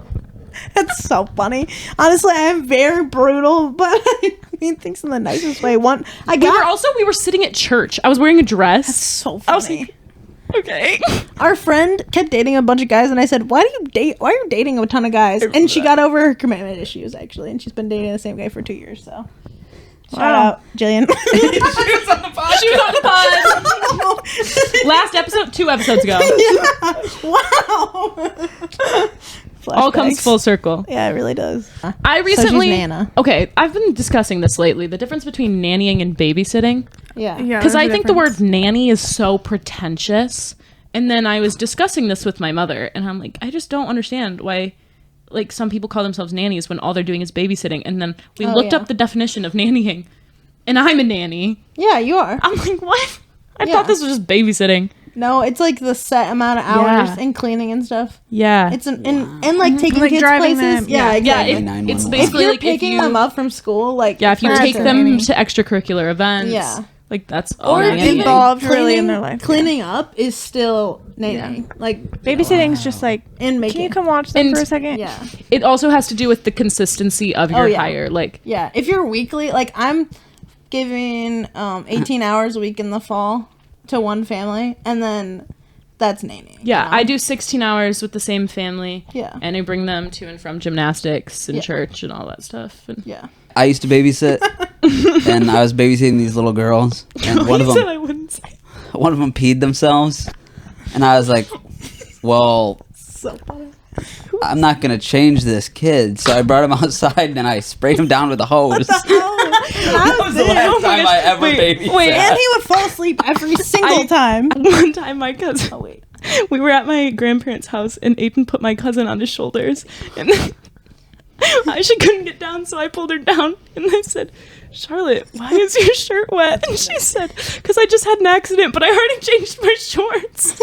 That's so funny. Honestly, I am very brutal, but I mean things in the nicest way. We were sitting at church. I was wearing a dress. so I was funny. like, okay. Our friend kept dating a bunch of guys, and I said, "Why are you dating a ton of guys?" And she got over her commitment issues actually, and she's been dating the same guy for 2 years. So, shout out, Jillian. She was on the pod. Last episode, 2 episodes ago. Wow. All comes Flashbacks. full circle. Yeah, it really does. I recently. she's Nana. Okay, I've been discussing this lately. The difference between nannying and babysitting. Yeah. Yeah, Because there's I a think the difference. word nanny is so pretentious. And then I was discussing this with my mother, and I'm like, I just don't understand why, like, some people call themselves nannies when all they're doing is babysitting. And then we looked yeah. up the definition of nannying, and I'm a nanny. Yeah, you are. I'm like, what? I Yeah. thought this was just babysitting. No, it's like the set amount of hours Yeah. and cleaning and stuff. Yeah. It's and like taking Like kids driving places. them. Yeah, Yeah, exactly. it's 911. if basically you're like if picking you them up from school, like if you for take instance, them to extracurricular events, Yeah. like that's all Or nanny. involved really in their life. Cleaning up is still nanny. Like Babysitting's just like, and can making. you come watch them And- for a second? Yeah, It also has to do with the consistency of your yeah. hire. Like, yeah. If you're weekly, like I'm giving 18 hours a week in the fall to one family, and then that's nanny. yeah, you know? I do 16 hours with the same family. Yeah. And I bring them to and from gymnastics and Yeah. church and all that stuff. And Yeah. I used to babysit, and I was babysitting these little girls, and one of You said them I wouldn't say. peed themselves, and I was like, "Well, So funny. I'm not gonna change this kid." So I brought him outside and I sprayed him down with a hose. That was the last Oh my time gosh. I ever Wait, babysat. wait. And he would fall asleep every single time. One time, my cousin. We were at my grandparents' house, and Aiden put my cousin on his shoulders, and she couldn't get down, so I pulled her down, and I said, "Charlotte, why is your shirt wet?" And she said, "Because I just had an accident, but I already changed my shorts."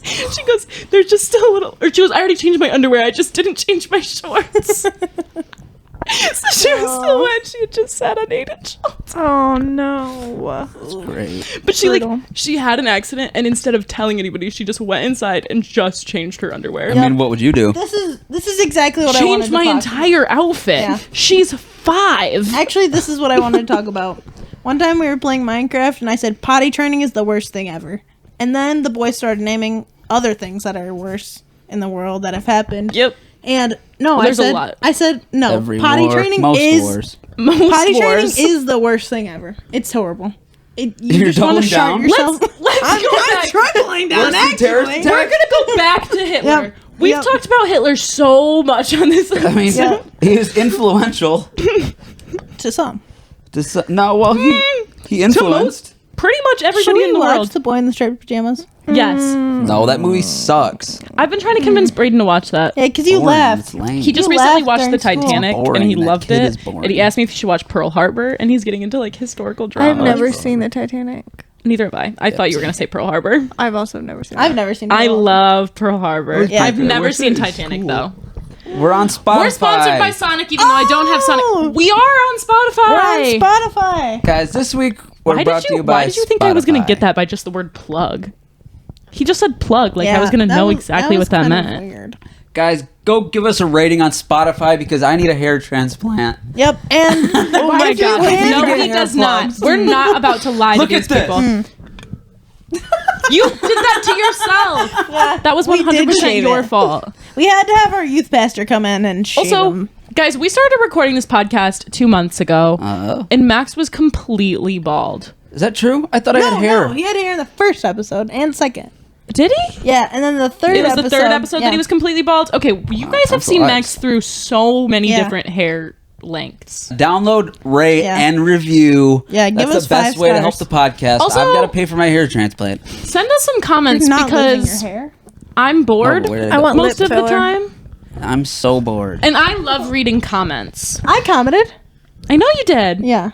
She goes, "There's just still a little," or she goes, "I already changed my underwear. I just didn't change my shorts." So she was still wet. She had just sat on Aiden's shoulders. Oh no. Great. But she Brutal. she had an accident, and instead of telling anybody, she just went inside and just changed her underwear. I mean, what would you do? This is exactly what I wanted Changed to my talk entire outfit. Yeah. She's 5. Actually, this is what I wanted to talk about. One time we were playing Minecraft, and I said potty training is the worst thing ever. And then the boys started naming other things that are worse in the world that have happened. Yep. And no, There's I said, a lot. I said no. Every Potty war, training most is wars. Most potty wars. training is the worst thing ever. It's horrible. You You're just want to doubling shut down? yourself. Let's I'm go not back. tripling down. Worse than terrorist Actually, We're gonna go back to Hitler. Yep. We've Yep. talked about Hitler so much on this episode. I mean, Yeah. he was influential. to some. No, well, he influenced. Pretty much Should everybody we in the watch world. The Boy in the Striped Pajamas? Yes. No, that movie sucks. I've been trying to convince Braden to watch that. Yeah, because you Boring, laughed. It's lame. He just You recently laughed watched the during school. Titanic Boring. and he That loved kid it. is boring. And he asked me if he should watch Pearl Harbor, and he's getting into like historical drama. I've never seen the Titanic. Neither have I. I thought you were gonna say Pearl Harbor. I've also never seen I've that. never seen it. I all. love Pearl Harbor. Where's I've Piper? never Where's seen his Titanic school? though. We're on Spotify. We're sponsored by Sonic, even though I don't have Sonic. Oh! We are on Spotify. We're on Spotify. Guys, this week we're brought to you by Why did you think I was gonna Spotify. get that by just the word plug? He just said plug, like I Yeah, was gonna that know was- exactly was what that kind of meant. Weird. Guys, go give us a rating on Spotify because I need a hair transplant. Yep, and Oh my god! win? No, You're he getting does hair not. plugs. We're not about to lie Look to these at this. people. You did that to yourself. Yeah, That was we did 100% shave your it. fault. We had to have our youth pastor come in and shave Also, him. guys, we started recording this podcast 2 months ago, and Max was completely bald. Is that true? I thought I had hair. No, he had hair in the first episode and second. Did he? Yeah, and then the third It was episode. the third episode yeah. that he was completely bald. Okay, you guys have seen surprised. Max through so many Yeah. different hair lengths. Download, rate, Yeah. and review. Yeah, give That's us the best 5 way to help the stars. podcast. Also- I've got to pay for my hair transplant. Send us some comments You're not losing because your hair. I'm bored Oh, where did I go? want most lip of the filler. time, I'm so bored. and I love reading comments. I commented. I know you did. Yeah,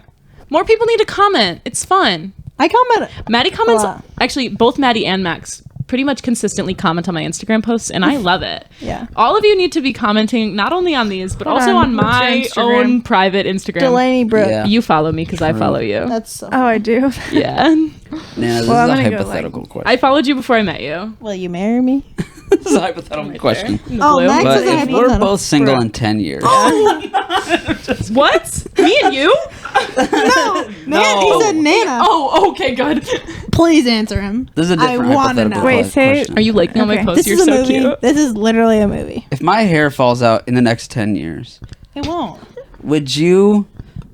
More people need to comment. It's fun. I commented. Maddie comments. lot. Actually, both Maddie and Max pretty much consistently comment on my Instagram posts, and I love it. Yeah. All of you need to be commenting not only on these, but Hold also on, on what's your my Instagram? own private Instagram. Delaney Brooke. Yeah. You follow me because I follow you. That's so. Oh, I do. Yeah. Nah, this Well, I'm is a gonna go, hypothetical question. I followed you before I met you. Will you marry me? This is a hypothetical question. In the Oh, blue. Max But is a if we're hypothetical. both single in 10 years, What? Me and you? Man, he said Nana. Oh, okay, good. Please answer him. this is a different I wanna hypothetical know. Wait, say- question. Are you liking all my Okay. posts? This You're is a so movie. cute. This is literally a movie. If my hair falls out in the next 10 years, It won't. would you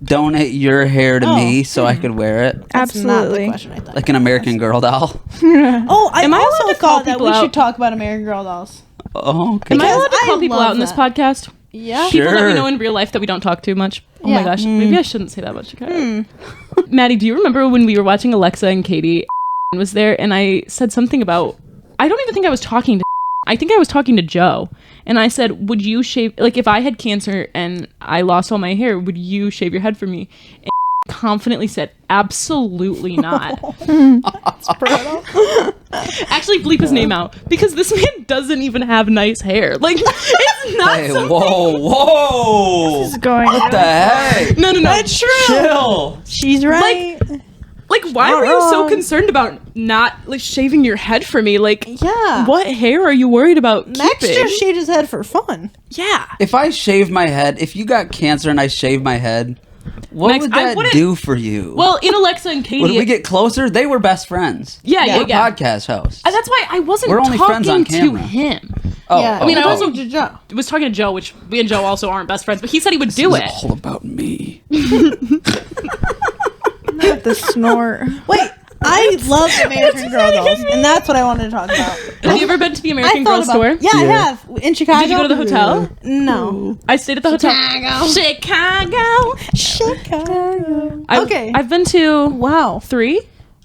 donate your hair to Oh. me so I could wear it? That's not the Absolutely. question I thought. Like an American Girl doll? Oh, I Am I allowed also to call thought that people we out? should talk about American Girl dolls. Oh, okay. Am I allowed to Because call I people love out in this that. podcast? Yeah. Sure. People that we know in real life that we don't talk to much. Oh my Yeah. gosh, maybe I shouldn't say that much. Okay. Maddie, do you remember when we were watching Alexa and Katie was there and I said something about, I don't even think I was talking to, I think I was talking to Joe. And I said, would you shave, like if I had cancer and I lost all my hair, would you shave your head for me? And confidently said, absolutely not. Actually, bleep his name out because this man doesn't even have nice hair. Like, it's not Hey, something. whoa. This is going. What the heck? No. That's true. Chill. She's right. Like, why Not were you so wrong. concerned about not like shaving your head for me? Like, Yeah. what hair are you worried about Max keeping? just shaved his head for fun. Yeah. If I shave my head, if you got cancer and I shave my head, what Max, would I that wouldn't- do for you? Well, in Alexa and Katie, Would we get closer? They were best friends. yeah. We're podcast hosts. And that's why I wasn't We're only talking friends on to camera. him. Oh, Yeah. I mean, I We're also talking to Joe. was talking to Joe, which me and Joe also aren't best friends, but he said he would do it. It's all about me. Not the snort. Wait, I love American Girl dolls, and that's what I wanted to talk about. Have you ever been to the I American thought Girl about store? Yeah, I Yeah. have. In Chicago. Did you go to the hotel? No. I stayed at the hotel. Chicago. Chicago. Chicago. Okay. I've been to Wow. 3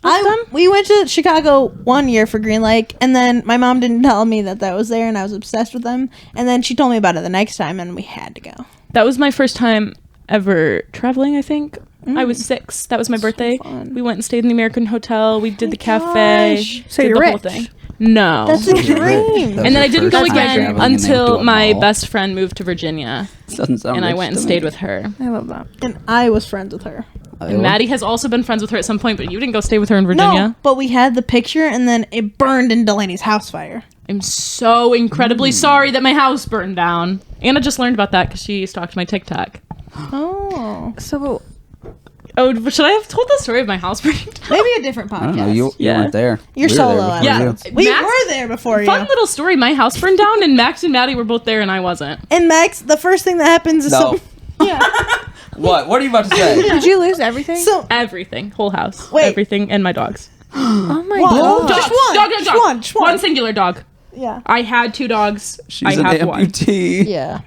with them. We went to Chicago one year for Green Lake, and then my mom didn't tell me that was there, and I was obsessed with them. And then she told me about it the next time, and we had to go. That was my first time ever traveling, I think. I was 6. That was my birthday. fun. We went and stayed in the American Hotel. We did the my cafe. gosh. So did you're the whole rich. thing. No. That's a dream. And then I didn't go First time again traveling and they went to until a my mall. best friend moved to Virginia. Doesn't sound And I rich went and to stayed me. with her. I love that. And I was friends with her. And Maddie has also been friends with her at some point, but you didn't go stay with her in Virginia. No, but we had the picture, and then it burned in Delaney's house fire. I'm so incredibly sorry that my house burned down. Anna just learned about that because she stalked my TikTok. Oh. So Oh, but should I have told the story of my house burning down? Maybe a different podcast. I don't know. You Yeah. weren't there. You're We were solo, there before Yeah. you. We Max- were there before Fun you. little story. My house burned down, and Max and Maddie were both there, and I wasn't. And Max, the first thing that happens is No. yeah. What? What are you about to say? did you lose everything? So Everything, whole house, Wait. everything, and my dogs. oh my Whoa. god. Just one. Dog. Just one. Just one. One singular dog. Yeah. I had 2 dogs. She's I an have one. amputee. Yeah.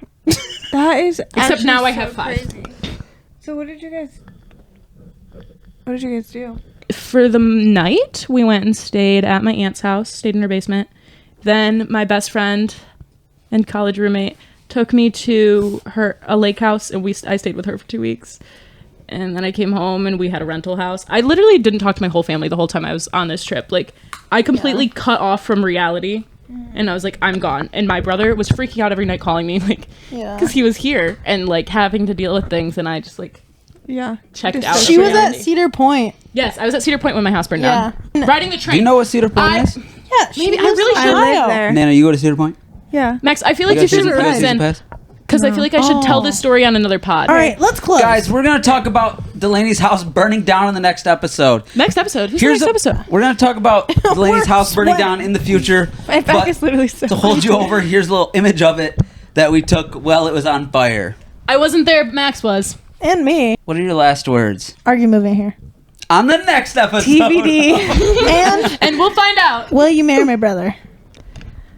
That is Except now actually I have so 5. crazy. So what did you guys do? For the night, we went and stayed at my aunt's house, stayed in her basement. Then my best friend and college roommate took me to a lake house, and I stayed with her for 2 weeks. And then I came home, and we had a rental house. I literally didn't talk to my whole family the whole time I was on this trip. Like, I completely cut off from reality, and I was like, I'm gone. And my brother was freaking out every night calling me, like, Yeah. because he was here and like having to deal with things, and I just like Yeah. checked Just out. She of was at reality. Cedar Point. Yes, I was at Cedar Point when my house burned Yeah. down. Riding the train. Do you know what Cedar Point I- is? Yeah. Maybe I lives really in should. I Ohio. live there. Nana, you go to Cedar Point? Yeah. Max, I feel like you guys shouldn't season- you guys season listen pass? because I feel like I should tell this story on another pod. All right, let's close. Guys, we're gonna talk about Delaney's house burning down in the next episode. Next episode. Who's the next episode? We're gonna talk about Delaney's We're house burning sweating. down in the future. My back But is literally so to hold you over, here's a little image of it that we took while it was on fire. I wasn't there, but Max was. And me. What are your last words? Argue moving here. On the next episode. TBD. And And we'll find out. will you marry my brother?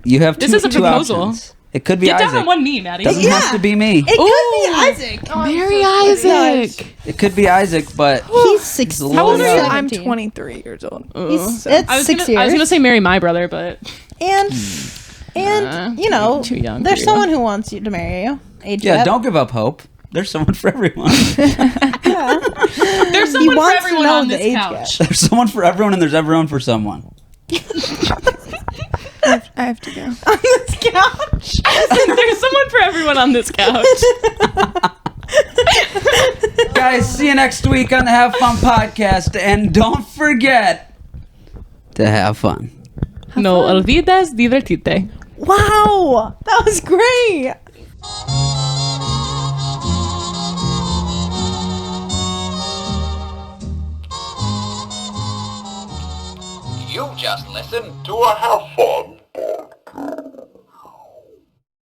You have This two, is a two proposal. options. It could be Get down Isaac. on one knee, Maddie. Doesn't Yeah. have to be me. It could Ooh. be Isaac. Marry Isaac. Isaac. It could be Isaac, but He's 16. How old are you? I'm 17. 23 years old. He's, So- it's I was 6 gonna, years. I was gonna say marry my brother, but and you know, too young there's for you. someone who wants you to marry you. Age yeah, gap. don't give up hope. There's someone for everyone. there's someone for wants to everyone know on the this age couch. There's someone for everyone, and there's everyone for someone. I have to go. on this couch. There's someone for everyone on this couch. Guys, see you next week on the Have Fun podcast, and don't forget to have fun. No olvides divertirte. Wow, that was great. You just listened to a Have Fun